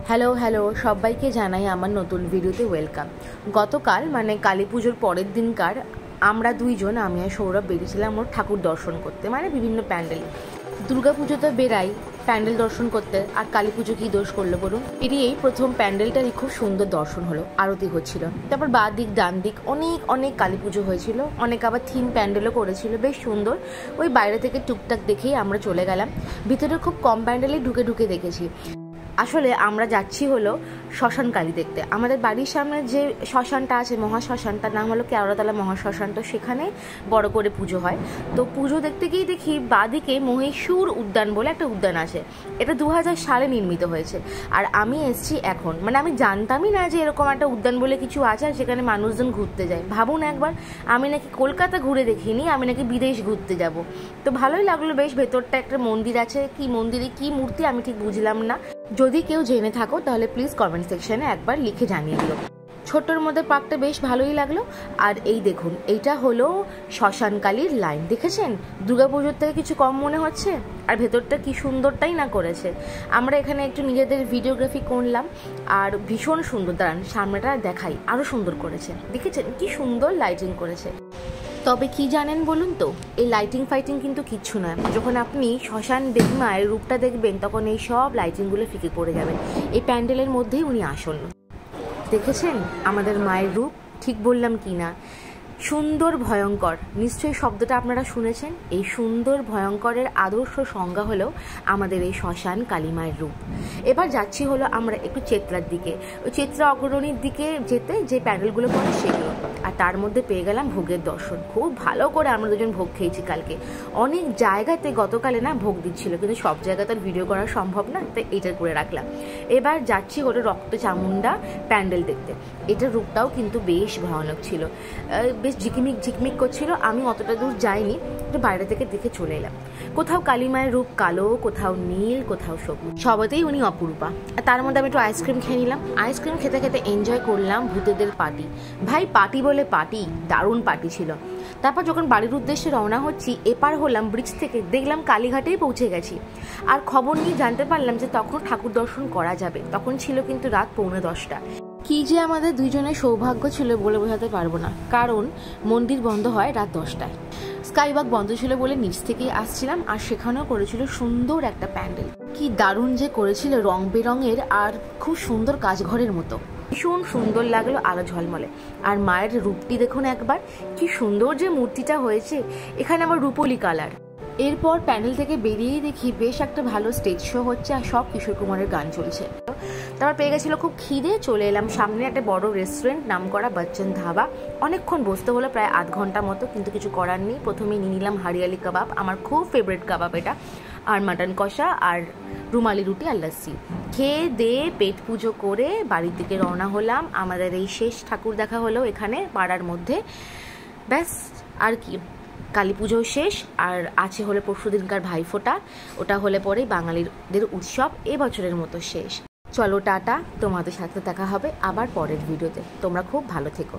Hello hello সবাইকে জানাই আমার নতুন ভিডিওতে ওয়েলকাম। গতকাল মানে কালী পুজোর পরের দিনকার আমরা দুইজন, আমি আর সৌরভ, বেরিয়েছিলাম ওর ঠাকুর দর্শন করতে, মানে বিভিন্ন প্যান্ডেল। দুর্গা পুজোতে বেরাই প্যান্ডেল দর্শন করতে, আর কালী পুজো কী দোষ করলো বলুন। বেরিয়েই প্রথম প্যান্ডেলটারই খুব সুন্দর দর্শন হলো, আরতি হচ্ছিল। তারপর বাঁ দিক ডান দিক অনেক অনেক কালী পুজো হয়েছিল, অনেক আবার থিম প্যান্ডেলও করেছিল, বেশ সুন্দর। ওই বাইরে থেকে টুকটাক দেখেই আমরা চলে গেলাম। ভিতরে খুব কম প্যান্ডেলেই ঢুকে ঢুকে দেখেছি। আসলে আমরা যাচ্ছি হলো শ্মশান কালী দেখতে। আমাদের বাড়ির সামনে যে শ্মশানটা আছে, মহাশ্মশানটার নাম হলো কেওড়াতলা মহাশ্মশান, তো সেখানে বড় করে পুজো হয়। তো পুজো দেখতে গিয়েই দেখি বাদিকে মহীশূর উদ্যান বলে একটা উদ্যান আছে। এটা 2000 সালে নির্মিত হয়েছে, আর আমি এসছি এখন। মানে আমি জানতামই না যে এরকম একটা উদ্যান বলে কিছু আছে, আর সেখানে মানুষজন ঘুরতে যায়। ভাবুন একবার, আমি নাকি কলকাতা ঘুরে দেখিনি, আমি নাকি বিদেশ ঘুরতে যাব। তো ভালোই লাগলো বেশ। ভেতরটা একটা মন্দির আছে, কি মন্দিরে কি মূর্তি আমি ঠিক বুঝলাম না। যদি কেউ জেনে থাকো তাহলে প্লিজ কমেন্ট সেকশনে একবার লিখে জানিয়ে দিও। ছোট্টর মধ্যে পার্কটা বেশ ভালোই লাগলো। আর এই দেখুন, এইটা হলো শ্মশান কালীর লাইন, দেখেছেন? দুর্গাপুজোর থেকে কিছু কম মনে হচ্ছে? আর ভেতরটা কি সুন্দরটাই না করেছে। আমরা এখানে একটু নিজেদের ভিডিওগ্রাফি করলাম, আর ভীষণ সুন্দর। দাঁড়ান সামনেটা দেখাই, আরও সুন্দর করেছে। দেখেছেন কি সুন্দর লাইটিং করেছে। তবে কি জানেন বলুন তো, এই লাইটিং ফাইটিং কিন্তু কিচ্ছু নয়। যখন আপনি শ্মশান দেবী মায়ের রূপটা দেখবেন, তখন এই সব লাইটিংগুলো ফিকে পড়ে যাবে। এই প্যান্ডেলের মধ্যেই উনি আসন্ন। দেখেছেন আমাদের মায়ের রূপ? ঠিক বললাম কি না? সুন্দর ভয়ঙ্কর, নিশ্চয়ই শব্দটা আপনারা শুনেছেন। এই সুন্দর ভয়ঙ্করের আদর্শ সংজ্ঞা হলো আমাদের এই শ্মশান কালী মায়ের রূপ। এবার যাচ্ছি হলো আমরা একটু চেতলার দিকে, ওই চেতলা অগ্রণীর দিকে যেতে যে প্যান্ডেলগুলো পড়ে সেগুলো। আর তার মধ্যে পেয়ে গেলাম ভোগের দর্শন। খুব ভালো করে আমরা দুজন ভোগ খেয়েছি কালকে। অনেক জায়গাতে গতকালে না ভোগ দিচ্ছিল, কিন্তু সব জায়গাতে আর ভিডিও করা সম্ভব না, তাই এটা করে রাখলাম। এবার যাচ্ছি হলো রক্ত চামুন্ডা প্যান্ডেল দেখতে। এটার রূপটাও কিন্তু বেশ ভয়ানক ছিল, বেশ ঝিকমিক ঝিকমিক করছিল। আমি অতটা দূর যাইনি, একটু বাইরে থেকে দেখে চলে এলাম। কোথাও কালী মায়ের রূপ কালো, কোথাও নীল, কোথাও সবুজ, সবতেই উনি অপরূপা। তার মধ্যে আমি একটু আইসক্রিম খেয়ে নিলাম। আইসক্রিম খেতে খেতে এনজয় করলাম ভূতেদের পার্টি। ভাই পার্টি বলে পার্টি, দারুণ পার্টি ছিল। তারপর যখন বাড়ির উদ্দেশ্যে রওনা হচ্ছি, এপার হলাম ব্রিজ থেকে, দেখলাম কালীঘাটেই পৌঁছে গেছি। আর খবর নিয়ে জানতে পারলাম যে তখন ঠাকুর দর্শন করা যাবে। তখন ছিল কিন্তু রাত 9:45। কি যে আমাদের দুইজনের সৌভাগ্য ছিল বলে বোঝাতে পারবো না, কারণ মন্দির বন্ধ হয় রাত 10টায়। স্কাইওয়াক বন্ধ ছিল বলে নিচ থেকেই আসছিলাম, আর সেখানেও করেছিল সুন্দর একটা প্যান্ডেল। কি দারুণ যে করেছিল, রং বেরঙের আর খুব সুন্দর কাজঘরের মতো। ভীষণ সুন্দর লাগলো, আলো ঝলমলে। আর মায়ের রূপটি দেখুন একবার, কি সুন্দর যে মূর্তিটা হয়েছে। এখানে আবার রূপলি কালার। এরপর প্যান্ডেল থেকে বেরিয়েই দেখি বেশ একটা ভালো স্টেজ শো হচ্ছে, আর সব কিশোর কুমারের গান চলছে। তারপর পেয়ে গেছিলো খুব খিদে, চলে এলাম সামনে একটা বড় রেস্টুরেন্ট, নাম করা বচ্চন ধাবা। অনেকক্ষণ বসতে হলো, প্রায় আধ ঘন্টা মতো, কিন্তু কিছু করার নেই। প্রথমেই নিয়ে নিলাম হারিয়ালি কাবাব, আমার খুব ফেভারিট কাবাব এটা, আর মাটন কষা, আর রুমালি রুটি আর লস্যি। খেয়ে দিয়ে পেট পুজো করে বাড়ির দিকে রওনা হলাম। আমাদের এই শেষ ঠাকুর দেখা হলো এখানে পাড়ার মধ্যে। ব্যাস, আর কি, কালী পুজো শেষ। আর আছে হলে পরশু দিনকার ভাইফোঁটা, ওটা হলে পরেই বাঙালিদের উৎসব এবছরের মতো শেষ। চলো টাটা, তোমাদের সাথে দেখা হবে আবার পরের ভিডিওতে। তোমরা খুব ভালো থেকো।